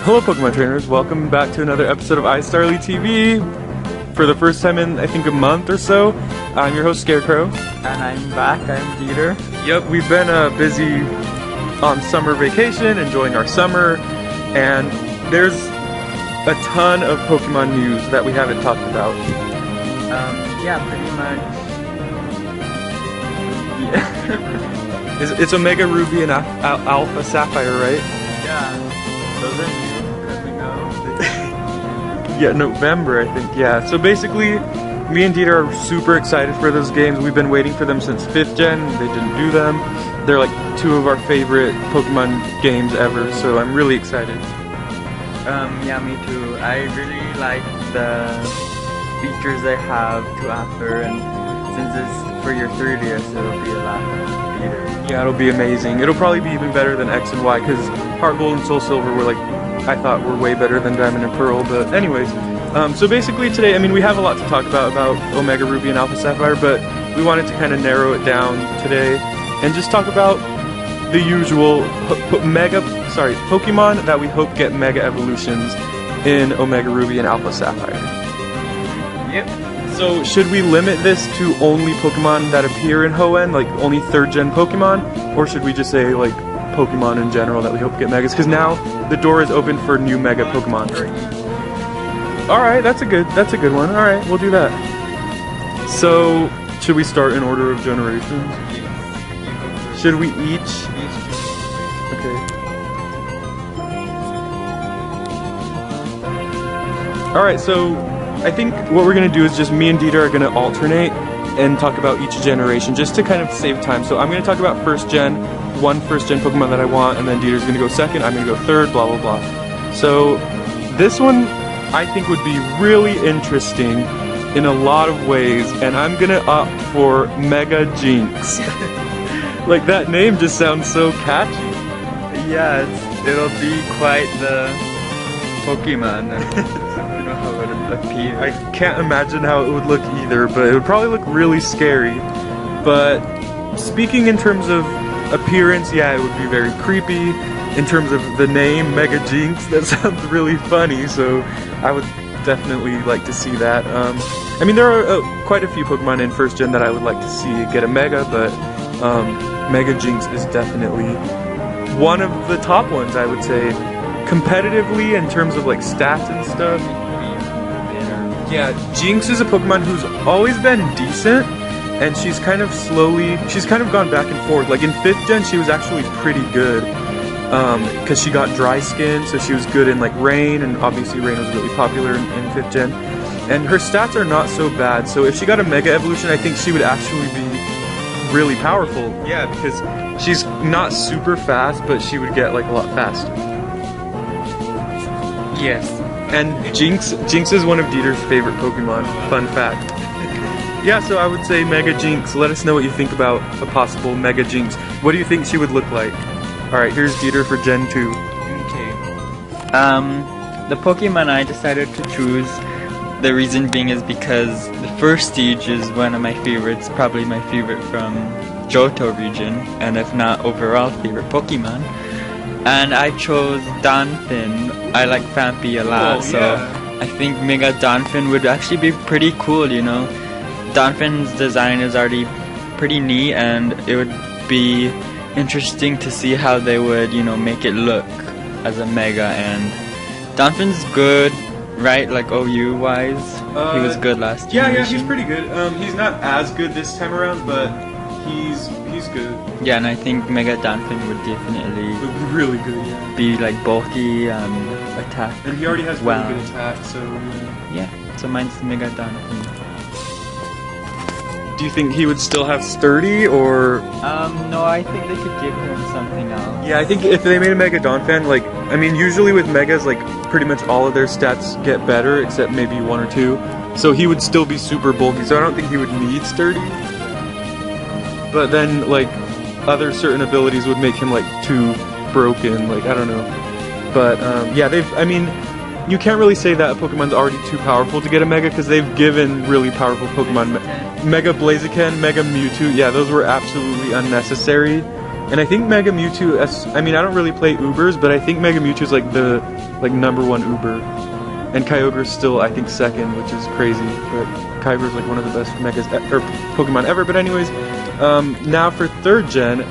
Hello Pokemon trainers, welcome back to another episode of iStarlyTV. For the first time in I think a month or so, I'm your host Scarecrow. And I'm back, I'm Dieter. Yep, we've been busy on summer vacation, enjoying our summer, and there's a ton of Pokemon news that we haven't talked about. Yeah, pretty much. Yeah. It's Omega Ruby and Alpha Sapphire, right? Yeah, those are new, coming out. Yeah, November, I think, yeah. So basically, me and Dieter are super excited for those games. We've been waiting for them since 5th gen. They didn't do them. They're like two of our favorite Pokemon games ever, so I'm really excited. Yeah, me too. I really like the features they have to offer, and since it's for your 3DS, it'll be a lot better. Yeah, it'll be amazing. It'll probably be even better than X and Y, because Heart Gold and Soul Silver were like, I thought were way better than Diamond and Pearl, but anyways. So basically today, I mean, we have a lot to talk about Omega Ruby and Alpha Sapphire, but we wanted to kind of narrow it down today and just talk about the usual Pokemon that we hope get Mega Evolutions in Omega Ruby and Alpha Sapphire. Yep. So should we limit this to only Pokemon that appear in Hoenn, like only 3rd gen Pokemon, or should we just say like Pokemon in general that we hope get Megas? Because now the door is open for new Mega Pokemon. Alright, that's a good one. Alright, we'll do that. So, should we start in order of generations? Should we each? Okay. Alright, so I think what we're going to do is just me and Dieter are going to alternate and talk about each generation just to kind of save time. So I'm going to talk about 1st gen, one 1st gen Pokemon that I want, and then Dieter's going to go 2nd, I'm going to go 3rd, blah blah blah. So this one I think would be really interesting in a lot of ways, and I'm gonna opt for Mega Jinx. Like, that name just sounds so catchy. Yeah, it'll be quite the Pokemon. I don't know how it would appear. I can't imagine how it would look either, but it would probably look really scary. But speaking in terms of appearance, yeah, it would be very creepy. In terms of the name, Mega Jinx, that sounds really funny, so I would definitely like to see that. I mean, there are quite a few Pokemon in 1st gen that I would like to see get a Mega, but Mega Jinx is definitely one of the top ones, I would say. Competitively, in terms of like stats and stuff. Yeah, Jinx is a Pokemon who's always been decent, and she's kind of gone back and forth. Like in 5th gen, she was actually pretty good. Because she got dry skin, so she was good in like rain, and obviously rain was really popular in 5th gen. And her stats are not so bad, so if she got a Mega Evolution, I think she would actually be really powerful. Yeah, because she's not super fast, but she would get like a lot faster. Yes. And Jinx is one of Dieter's favorite Pokemon, fun fact. Yeah, so I would say Mega Jinx. Let us know what you think about a possible Mega Jinx. What do you think she would look like? Alright, here's Dieter for Gen 2. Okay. The Pokemon I decided to choose, the reason being is because the first stage is one of my favorites, probably my favorite from Johto region, and if not overall favorite Pokemon. And I chose Donphin. I like Phanpy a lot, so I think Mega Donphin would actually be pretty cool, you know. Donphin's design is already pretty neat, and it would be interesting to see how they would, you know, make it look as a Mega. And Donphin's good, right? Like OU wise, he was good last year. Yeah, he's pretty good. He's not as good this time around, but he's good. Yeah, and I think Mega Donphin would definitely really good. Yeah. Be like bulky and attack. And he already has really good attack, so yeah. So mine's Mega Donphin. Do you think he would still have sturdy, or? No, I think they could give him something else. Yeah, I think if they made a Mega Donphan, like, I mean, usually with Megas, like, pretty much all of their stats get better, except maybe 1 or 2. So he would still be super bulky, so I don't think he would need sturdy. But then, like, other certain abilities would make him, like, too broken, like, I don't know. But, yeah, I mean, you can't really say that a Pokemon's already too powerful to get a Mega, because they've given really powerful Pokemon Mega Blaziken, Mega Mewtwo, yeah, those were absolutely unnecessary. And I think Mega Mewtwo, I mean, I don't really play Ubers, but I think Mega Mewtwo is like the #1 Uber. And Kyogre's still, I think, second, which is crazy. But Kyogre's like one of the best Pokemon ever. But anyways, now for 3rd gen.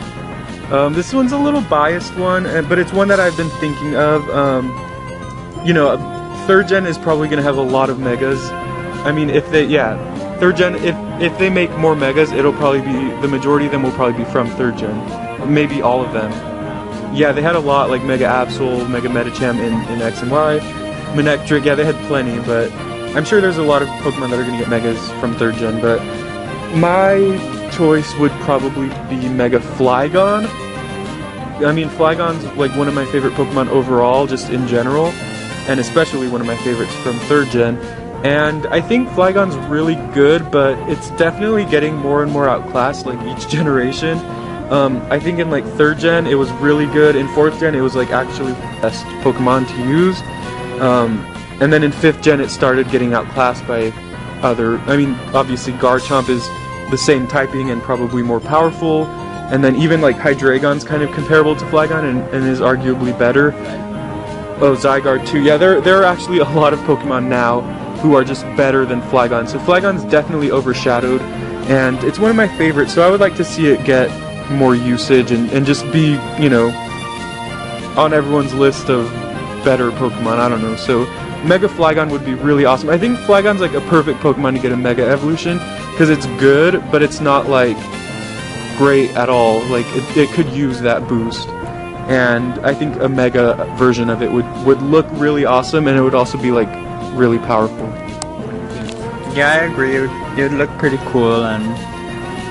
This one's a little biased one, but it's one that I've been thinking of. You know, 3rd gen is probably going to have a lot of megas. I mean, if they, 3rd gen, if they make more megas, it'll probably be, the majority of them will probably be from 3rd gen. Maybe all of them. Yeah, they had a lot, like Mega Absol, Mega Medicham in X and Y. Manectric, yeah, they had plenty, but I'm sure there's a lot of Pokemon that are going to get megas from 3rd gen, but my choice would probably be Mega Flygon. I mean, Flygon's like one of my favorite Pokemon overall, just in general, and especially one of my favorites from 3rd gen. And I think Flygon's really good, but it's definitely getting more and more outclassed, like each generation. I think in like 3rd gen it was really good. In 4th gen it was like actually the best Pokemon to use. And then in 5th gen it started getting outclassed by other. I mean, obviously Garchomp is the same typing and probably more powerful. And then even like Hydreigon's kind of comparable to Flygon and is arguably better. Oh, Zygarde too. Yeah, there are actually a lot of Pokemon now who are just better than Flygon. So Flygon's definitely overshadowed, and it's one of my favorites. So I would like to see it get more usage and just be, you know, on everyone's list of better Pokemon. I don't know. So Mega Flygon would be really awesome. I think Flygon's like a perfect Pokemon to get a Mega Evolution because it's good, but it's not like great at all. Like it could use that boost. And I think a Mega version of it would look really awesome, and it would also be like really powerful. Yeah, I agree. It would look pretty cool, and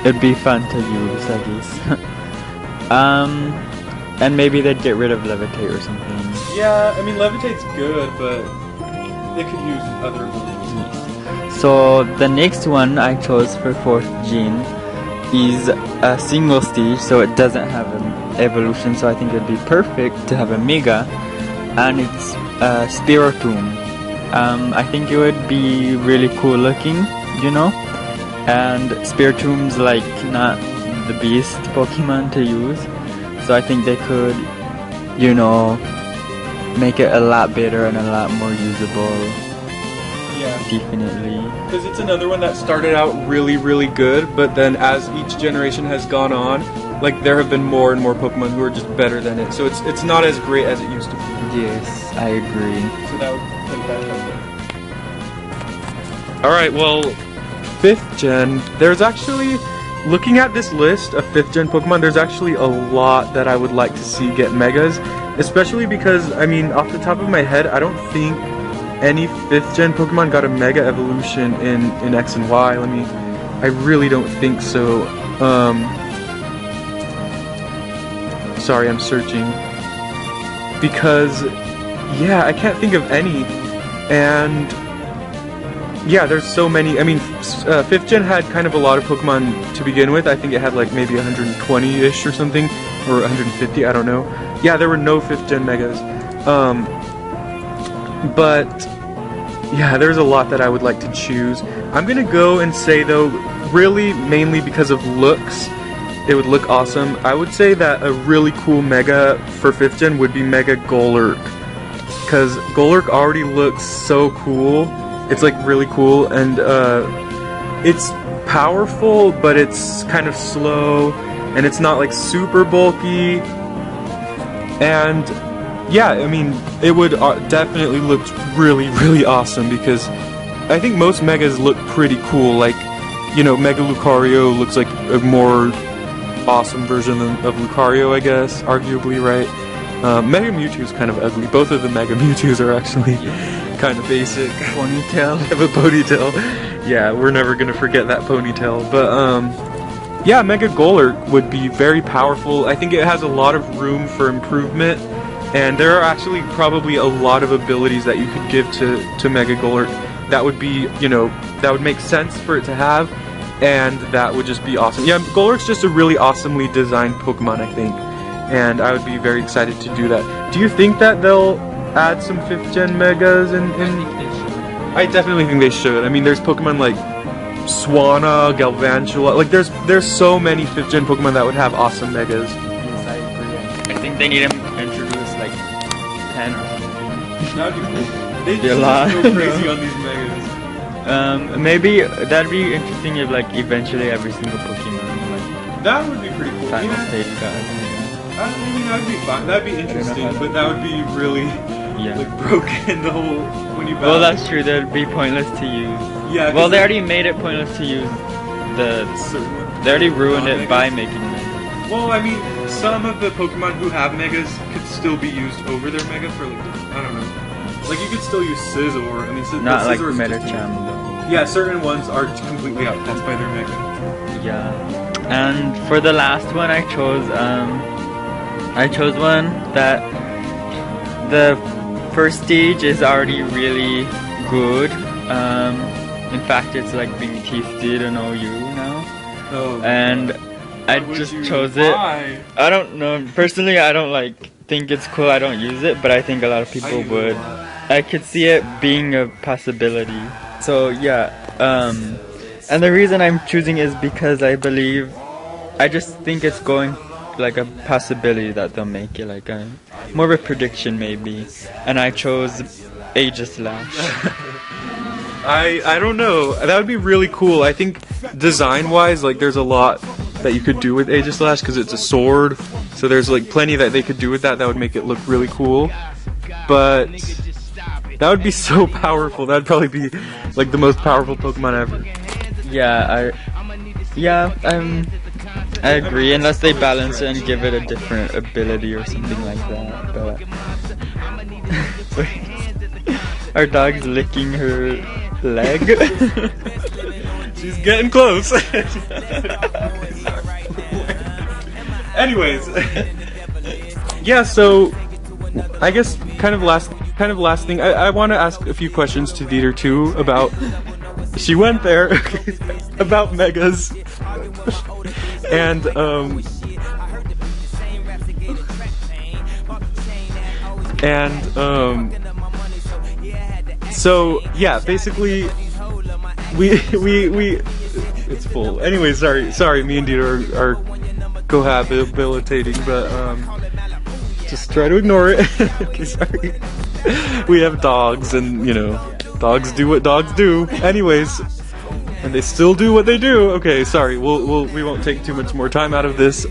it'd be fun to use, I guess. And maybe they'd get rid of Levitate or something. Yeah, I mean Levitate's good, but they could use other moves. So the next one I chose for 4th gen is a single stage, so it doesn't have an evolution, so I think it'd be perfect to have a Mega, and it's Spiritomb. I think it would be really cool looking, you know, and Spiritomb's like not the best Pokemon to use, so I think they could, you know, make it a lot better and a lot more usable. Yeah, definitely. Because it's another one that started out really, really good, but then as each generation has gone on, like there have been more and more Pokemon who are just better than it. So it's not as great as it used to be. Yes, I agree. So that would put that up there. Alright, well, 5th gen, there's actually, looking at this list of 5th gen Pokemon, there's actually a lot that I would like to see get Megas, especially because, I mean, off the top of my head, I don't think any 5th gen Pokemon got a Mega Evolution in X and Y. I really don't think so. Sorry, I'm searching. Because, yeah, I can't think of any. And, yeah, there's so many. I mean, 5th gen had kind of a lot of Pokemon to begin with. I think it had like maybe 120-ish or something, or 150, I don't know. Yeah, there were no 5th gen Megas. But, yeah, there's a lot that I would like to choose. I'm gonna go and say, though, really mainly because of looks, it would look awesome. I would say that a really cool Mega for 5th gen would be Mega Golurk. Because Golurk already looks so cool. It's like really cool, and it's powerful, but it's kind of slow, and it's not like super bulky. And yeah, I mean, it would definitely look really, really awesome, because I think most Megas look pretty cool. Like, you know, Mega Lucario looks like a more awesome version of Lucario, I guess, arguably, right? Mega Mewtwo's kind of ugly. Both of the Mega Mewtwo's are actually kind of basic. Ponytail. Have a ponytail. Yeah, we're never gonna forget that ponytail. But yeah, Mega Golurk would be very powerful. I think it has a lot of room for improvement, and there are actually probably a lot of abilities that you could give to Mega Golurk that would be, you know, that would make sense for it to have, and that would just be awesome. Yeah, Golurk's just a really awesomely designed Pokemon, I think, and I would be very excited to do that. Do you think that they'll add some 5th gen Megas in? I think they should. I definitely think they should. I mean, there's Pokemon like Swanna, Galvantula, like there's so many 5th gen Pokemon that would have awesome Megas. Yes, think they need to introduce like 10 or something. That'd be cool. They Be a just lot. go crazy on these megas. Maybe that'd be interesting if like eventually every single Pokemon like That would be pretty cool. final Yeah. stage got. I mean, that'd be fun. That'd be interesting, but that would be really Yeah. like broken the whole when you battle. Well, that's true. That'd be pointless to use. Yeah. Well, they already made it pointless to use the. They already ruined it by making it. Well, I mean, some of the Pokemon who have Megas could still be used over their Mega for like, I don't know. Like you could still use Scizor. I mean, Not like Scizor is Metacham though. Yeah, certain ones are completely outclassed by their Mega. Yeah. And for the last one, I chose one that the first stage is already really good. In fact, it's like being tasted in OU now. Oh. And I just chose it. Why? I don't know. Personally, I don't like think it's cool. I don't use it, but I think a lot of people would. I could see it being a possibility. So yeah. And the reason I'm choosing is because I just think it's going like a possibility that they'll make it like a more of a prediction maybe. And I chose Aegislash. I don't know. That would be really cool. I think design-wise, like there's a lot that you could do with Aegislash because it's a sword. So there's like plenty that they could do with that would make it look really cool. But that would be so powerful. That'd probably be like the most powerful Pokemon ever. Yeah, I agree. Unless they balance it and give it a different ability or something like that. But our dog's licking her leg. She's getting close. Anyways, yeah. So I guess kind of last thing. I want to ask a few questions to Dieter too about. She went there about Megas and so yeah, basically we it's full. Anyway, sorry, me and Dieter are cohabitating, but just try to ignore it. Okay, sorry. We have dogs, and you know, dogs do what dogs do. Anyways, and they still do what they do. Okay, sorry. We won't take too much more time out of this.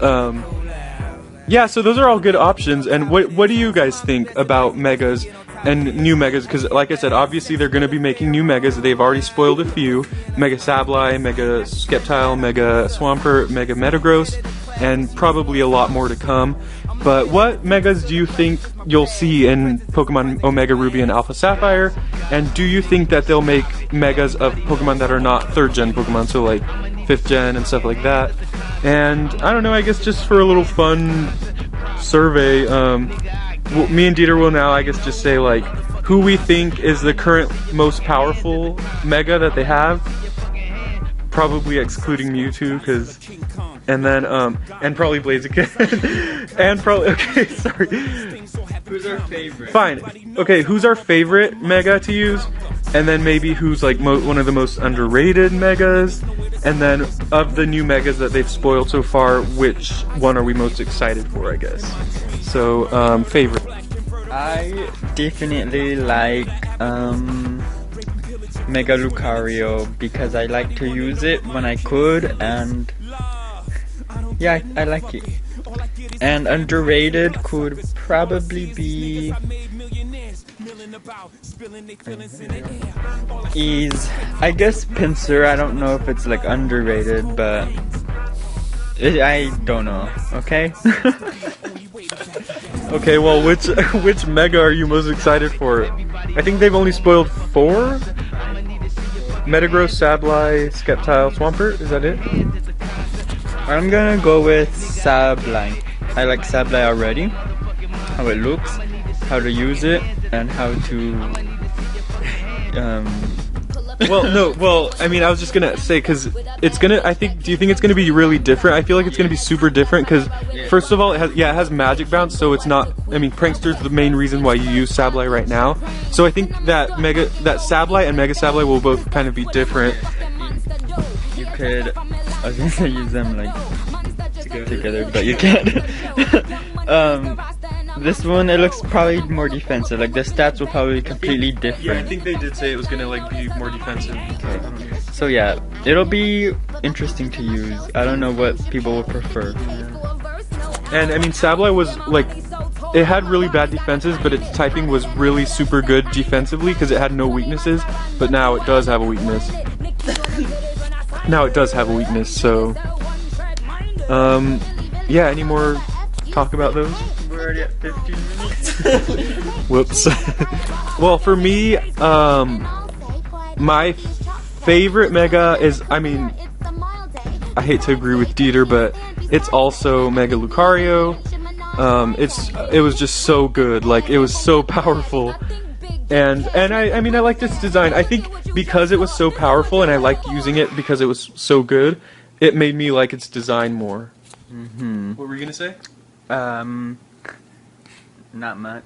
Yeah, so those are all good options. And what do you guys think about Megas and new Megas? Because like I said, obviously they're going to be making new Megas. They've already spoiled a few: Mega Sableye, Mega Sceptile, Mega Swampert, Mega Metagross, and probably a lot more to come. But what Megas do you think you'll see in Pokemon Omega Ruby and Alpha Sapphire? And do you think that they'll make Megas of Pokemon that are not 3rd gen Pokemon, so like 5th gen and stuff like that? And I don't know, I guess just for a little fun survey, me and Dieter will now, I guess, just say like who we think is the current most powerful Mega that they have. Probably excluding Mewtwo, and then and probably Blaziken, and probably okay. Sorry. Who's our favorite? Fine. Okay, who's our favorite Mega to use, and then maybe who's like one of the most underrated Megas, and then of the new Megas that they've spoiled so far, which one are we most excited for? I guess. So favorite. I definitely like Mega Lucario because I like to use it when I could, and yeah, I like it. And underrated could probably be I guess Pinsir. I don't know if it's like underrated, but I don't know. Okay. Okay, well, which Mega are you most excited for? I think they've only spoiled 4. Metagross, Sableye, Sceptile, Swampert. Is that it? I'm gonna go with Sableye. I like Sableye already. How it looks, how to use it, and how to I mean, I was just gonna say, because it's gonna, do you think it's gonna be really different? I feel like it's gonna be super different, because first of all, it has Magic Bounce, so it's not, I mean, Prankster's the main reason why you use Sableye right now. So I think that Sableye and Mega Sableye will both kind of be different. You could, I was gonna say use them like together, but you can't. this one, it looks probably more defensive. Like the stats will probably be completely different. Yeah, I think they did say it was gonna like be more defensive. Okay. So yeah, it'll be interesting to use. I don't know what people will prefer. And I mean, Sableye was like, it had really bad defenses, but its typing was really super good defensively because it had no weaknesses. But now it does have a weakness. Now it does have a weakness. So, yeah. Any more talk about those? We're already at 15 minutes. Whoops. Well, for me, my favorite Mega is, I mean, I hate to agree with Dieter, but it's also Mega Lucario. It was just so good. Like, it was so powerful. And I mean, I like this design. I think because it was so powerful and I liked using it because it was so good, it made me like its design more. Mm-hmm. What were you gonna say? Not much.